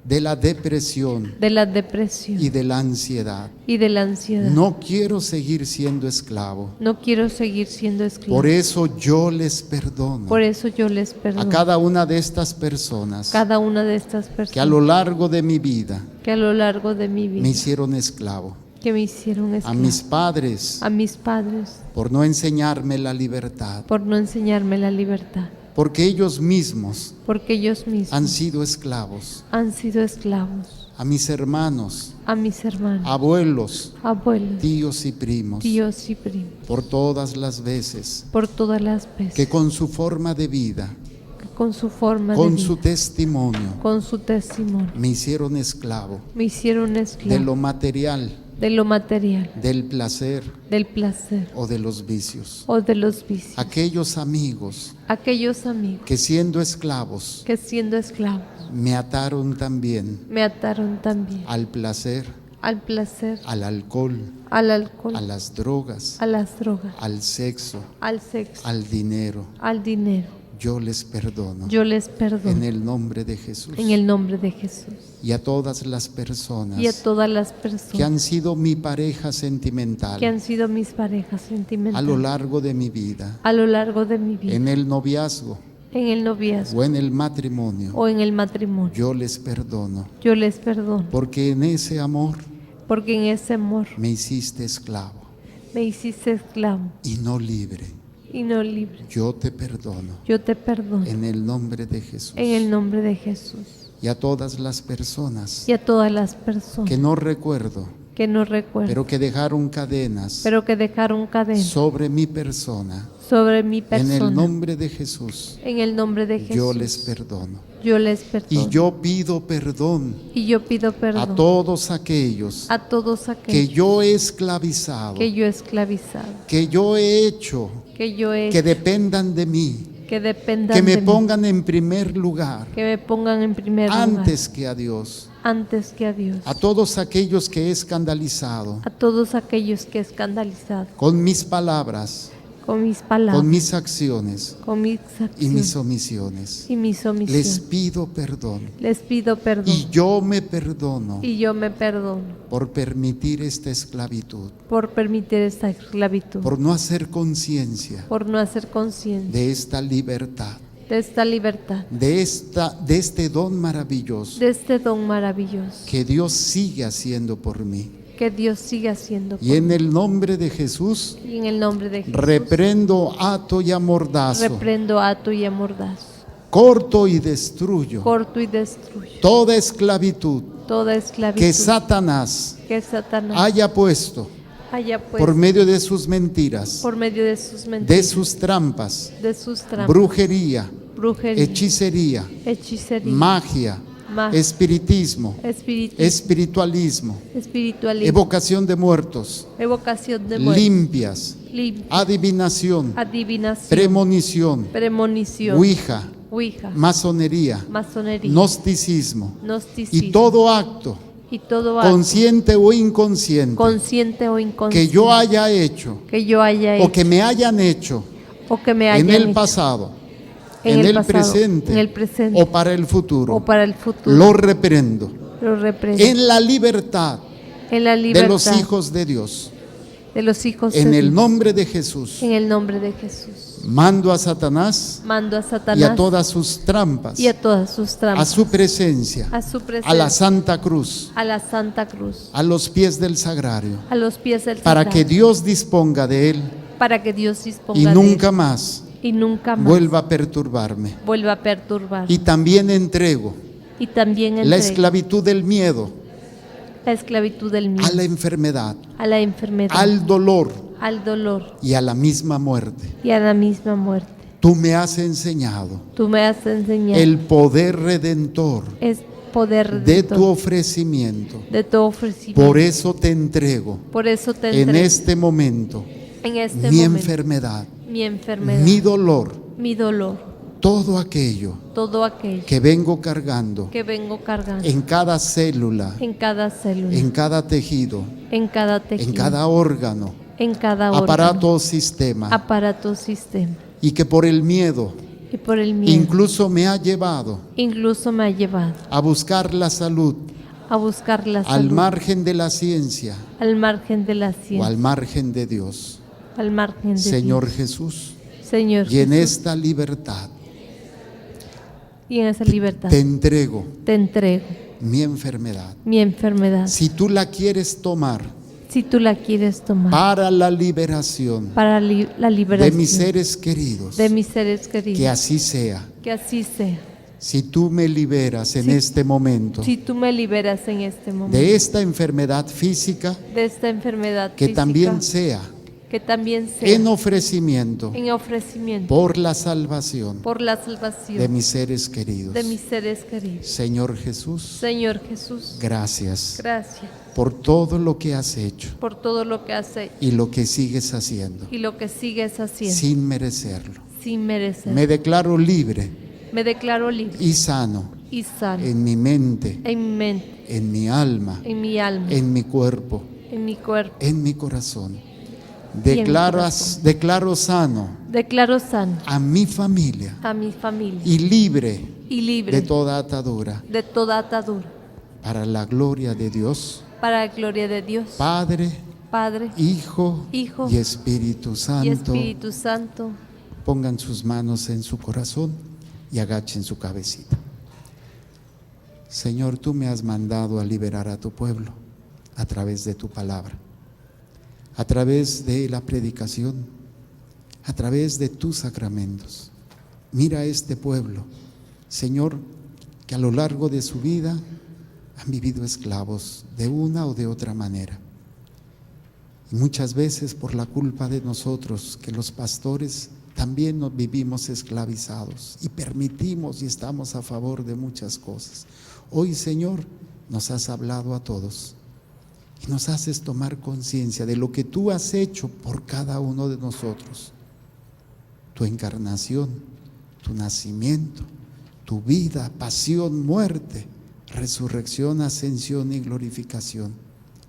de la depresión de la depresión y de la ansiedad. y de la ansiedad. No quiero seguir siendo esclavo. No quiero seguir siendo esclavo. Por eso yo les perdono Por eso yo les a perdono cada una de estas personas cada una de estas que a personas lo largo de mi vida que a lo largo de mi me vida hicieron esclavo. que me hicieron A esclavo. mis padres A mis padres por no enseñarme la libertad, por no enseñarme la libertad, porque ellos mismos porque ellos mismos han sido esclavos. han sido esclavos. A mis hermanos, A mis hermanos, abuelos, abuelos, tíos y primos, tíos y primos, por todas las veces por todas las veces que con su forma de vida, que con su forma con de su vida, testimonio, con su testimonio, me hicieron esclavo me hicieron de esclavo lo material, de lo material, del placer del placer o de los vicios. o de los vicios. Aquellos amigos Aquellos amigos que siendo esclavos que siendo esclavos me ataron también me ataron también al placer, al placer, al alcohol, al alcohol, a las drogas, a las drogas, al sexo, al sexo, al dinero. al dinero. Yo les perdono Yo les perdono en el nombre de Jesús. en el nombre de Jesús. Y a todas las personas Y a todas las que personas han sido mi pareja sentimental que han sido mis parejas a sentimentales lo largo de mi vida, a lo largo de mi vida, en el noviazgo en el noviazgo o en el matrimonio, o en el matrimonio. yo les perdono, Yo les perdono porque en ese amor porque en ese amor me hiciste esclavo me hiciste esclavo y no libre. y no libre. Yo te perdono Yo te perdono en el nombre de Jesús. en el nombre de Jesús. Y a todas las personas Y a todas las personas que no recuerdo, que no recuerdo, pero que dejaron cadenas pero que dejaron cadenas sobre mi persona, sobre mi en persona. el nombre de Jesús, En el nombre de Jesús. yo les perdono. Yo les perdono. Y yo pido perdón Y yo pido a perdón todos aquellos a todos que aquellos yo he esclavizado, que yo he esclavizado, que yo he hecho, que yo he que dependan de mí, que dependan que me de mí, pongan en primer lugar que me pongan en primer lugar antes que a Dios. antes que a Dios. A todos aquellos que he escandalizado A todos aquellos que he escandalizado con mis palabras, con mis palabras, con mis acciones con mis y mis acciones omisiones. y mis Les omisiones. pido perdón. Les pido perdón Y yo me perdono y yo me perdono por permitir esta esclavitud, por permitir esta esclavitud, por no hacer conciencia por no hacer conciencia de esta libertad, de esta libertad, de este don maravilloso de este don maravilloso que Dios sigue haciendo por mí. que Dios sigue haciendo. Y en el nombre de Jesús, Y en el nombre de Jesús, reprendo, ato y amordazo, reprendo, ato y amordazo, corto y destruyo corto y destruyo toda esclavitud toda esclavitud que Satanás que Satanás haya puesto haya puesto por medio de sus mentiras, por medio de sus de mentiras, sus trampas, de sus trampas, brujería, brujería, hechicería, hechicería, magia, magia, espiritismo, espiritismo, espiritualismo, espiritualismo, evocación de muertos, evocación de muerte, limpias, limpia, adivinación, adivinación, premonición, premonición, ouija, ouija, masonería, masonería, gnosticismo gnosticismo y todo acto, y todo acto, consciente o inconsciente, consciente o inconsciente, que yo haya hecho que yo haya hecho o que me hayan hecho o que me en hayan el hecho pasado, en en el el pasado, presente en el presente o para el futuro, o para el futuro, lo reprendo lo reprendo en la libertad en la de libertad los hijos de Dios. de los hijos En de el Dios. nombre de Jesús, En el nombre de Jesús. mando a Satanás Mando a y Satanás a todas sus trampas y a todas sus a trampas, su presencia, a su presencia, a la Santa Cruz, a la Santa Cruz, a los pies del sagrario, a los pies del para sagrario, que Dios disponga de él para que Dios disponga y de nunca él más y nunca más vuelva a perturbarme. vuelva a perturbar. Y también entrego Y también la entrega esclavitud del miedo, la esclavitud del miedo, a la enfermedad, a la enfermedad, al dolor al dolor y a la misma muerte. y a la misma muerte. Tú me has enseñado Tú me has enseñado el poder redentor es poder de de tu ofrecimiento. de tu ofrecimiento. Por eso te entrego Por eso te en entrego este momento en este mi momento enfermedad, mi enfermedad, mi dolor, mi dolor, todo aquello todo aquello que vengo cargando que vengo cargando en cada célula, en cada célula, en cada tejido, en cada tejido, en cada órgano, en cada órgano, aparato o sistema, aparato, sistema. y que por el miedo Y por el miedo incluso me ha llevado incluso me ha llevado a buscar la salud a buscar la al salud margen de la ciencia al margen de la o ciencia, al margen de Dios. al margen de Señor Dios. Jesús, Señor y en Jesús, esta libertad y en esa libertad te entrego te entrego mi enfermedad. mi enfermedad. Si tú la quieres tomar Si tú la quieres tomar para la liberación para la de liberación mis seres queridos, de mis seres queridos, que así sea. que así sea. Si tú me liberas en Si- este momento Si tú me liberas en este momento de esta enfermedad física, de esta enfermedad que física, también sea que también sea en ofrecimiento en ofrecimiento por la salvación por la salvación de mis seres queridos. de mis seres queridos. Señor Jesús, Señor Jesús, gracias gracias por todo lo que has hecho por todo lo que has hecho y lo que sigues haciendo y lo que sigues haciendo sin merecerlo. sin merecer. Me declaro libre Me declaro libre y sano y sano en mi mente, en mi mente, en mi alma, en mi alma, en mi cuerpo, en mi cuerpo. en mi corazón. en mi Declaro sano Declaro sano a mi familia a mi familia y libre y libre de toda atadura, de toda atadura, para la gloria de Dios, para la gloria de Dios, Padre, Padre Hijo, Hijo y Espíritu y Santo. Espíritu Santo. Pongan sus manos en su corazón y agachen su cabecita. Señor, tú me has mandado a liberar a tu pueblo a través de tu palabra, a través de la predicación, a través de tus sacramentos. Mira a este pueblo, Señor, que a lo largo de su vida han vivido esclavos de una o de otra manera. Y muchas veces por la culpa de nosotros, que los pastores también nos vivimos esclavizados y permitimos y estamos a favor de muchas cosas. Hoy, Señor, nos has hablado a todos y nos haces tomar conciencia de lo que tú has hecho por cada uno de nosotros. Tu encarnación, tu nacimiento, tu vida, pasión, muerte, resurrección, ascensión y glorificación.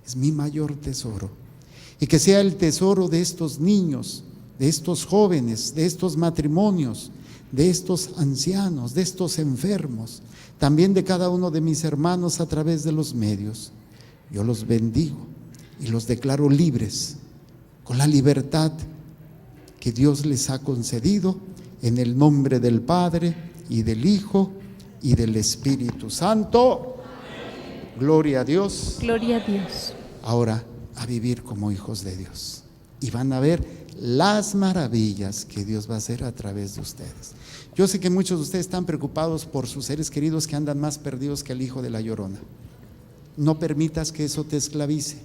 Es mi mayor tesoro. Y que sea el tesoro de estos niños, de estos jóvenes, de estos matrimonios, de estos ancianos, de estos enfermos, también de cada uno de mis hermanos a través de los medios. Yo los bendigo y los declaro libres, con la libertad que Dios les ha concedido, en el nombre del Padre y del Hijo y del Espíritu Santo. Gloria a Dios. Gloria a Dios. Ahora a vivir como hijos de Dios, y van a ver las maravillas que Dios va a hacer a través de ustedes. Yo sé que muchos de ustedes están preocupados por sus seres queridos que andan más perdidos que el hijo de la Llorona. No permitas que eso te esclavice,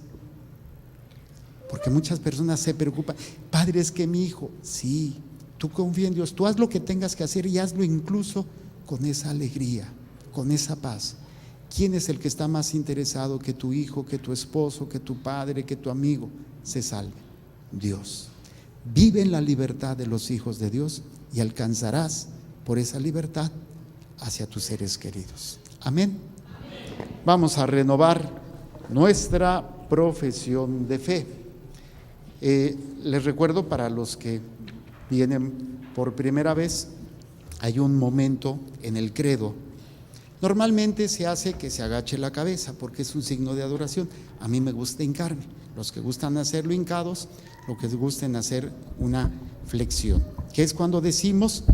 porque muchas personas se preocupan. Padre, es que mi hijo, sí, Tú confía en Dios, tú haz lo que tengas que hacer y hazlo incluso con esa alegría, con esa paz. ¿Quién es el que está más interesado que tu hijo, que tu esposo, que tu padre, que tu amigo se salve? Dios. Vive en la libertad de los hijos de Dios y alcanzarás por esa libertad hacia tus seres queridos. Amén. Vamos a renovar nuestra profesión de fe. Les recuerdo, para los que vienen por primera vez, hay un momento en el credo. Normalmente se hace que se agache la cabeza porque es un signo de adoración. A mí me gusta hincarme. Los que gustan hacerlo hincados, los que gusten hacer una flexión, que es cuando decimos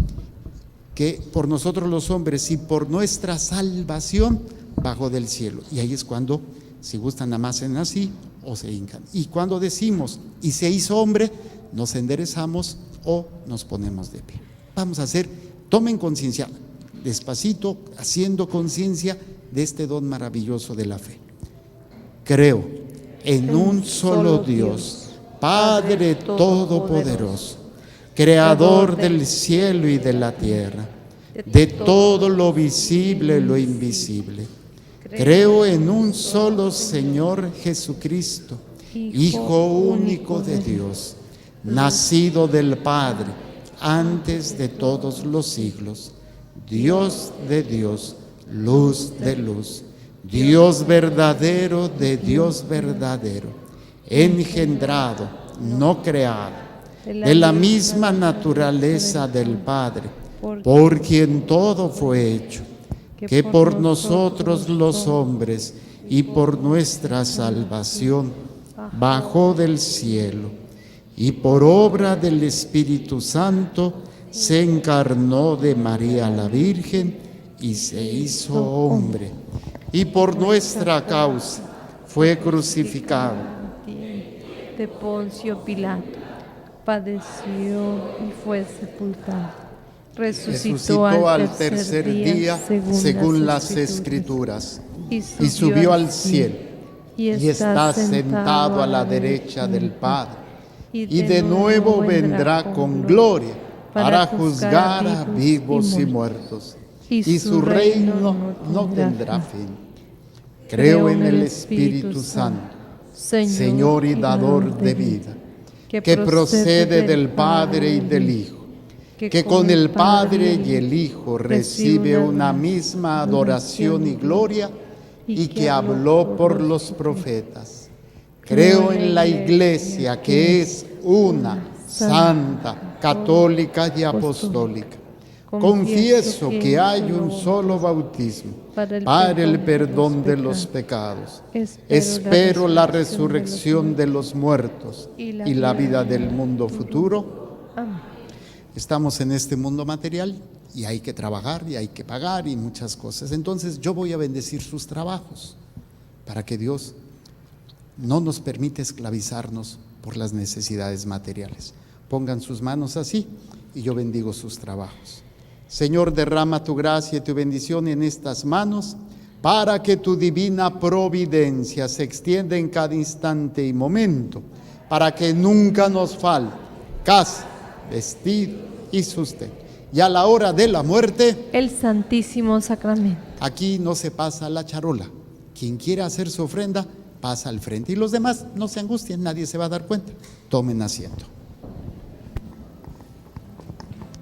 que por nosotros los hombres y por nuestra salvación bajó del cielo. Y ahí es cuando, si gustan, nada más hacen así o se hincan. Y cuando decimos y se hizo hombre, nos enderezamos o nos ponemos de pie. Vamos a hacer, tomen conciencia, despacito, haciendo conciencia de este don maravilloso de la fe. Creo en un solo Dios, Padre todopoderoso, Creador del cielo y de la tierra, de todo lo visible y lo invisible. Creo en un solo Señor Jesucristo, Hijo único de Dios, nacido del Padre antes de todos los siglos, Dios de Dios, luz de luz, Dios verdadero de Dios verdadero, engendrado, no creado, de la misma naturaleza del Padre, por quien todo fue hecho, que por nosotros los hombres y por nuestra salvación bajó del cielo, y por obra del Espíritu Santo se encarnó de María la Virgen y se hizo hombre, y por nuestra causa fue crucificado. De Poncio Pilato, padeció y fue sepultado. Resucitó al tercer día según las Escrituras, y subió al cielo, y está sentado a la derecha del Padre, y de nuevo vendrá con gloria para juzgar a vivos y muertos, y su reino no tendrá fin. Creo en el Espíritu Santo, Señor y dador de vida, que procede del Padre y del Hijo, que con el Padre y el Hijo recibe una misma adoración y gloria, y que habló por los profetas. Creo en la Iglesia, que es una, santa, católica y apostólica. Confieso que hay un solo bautismo para el perdón de los pecados. Espero la resurrección de los muertos y la vida del mundo futuro. Estamos en este mundo material y hay que trabajar y hay que pagar y muchas cosas. Entonces yo voy a bendecir sus trabajos para que Dios no nos permita esclavizarnos por las necesidades materiales. Pongan sus manos así y yo bendigo sus trabajos. Señor, derrama tu gracia y tu bendición en estas manos para que tu divina providencia se extienda en cada instante y momento, para que nunca nos falte casa, vestido y sustento. Y a la hora de la muerte, el Santísimo Sacramento. Aquí no se pasa la charola. Quien quiera hacer su ofrenda, pasa al frente. Y los demás no se angustien, nadie se va a dar cuenta. Tomen asiento.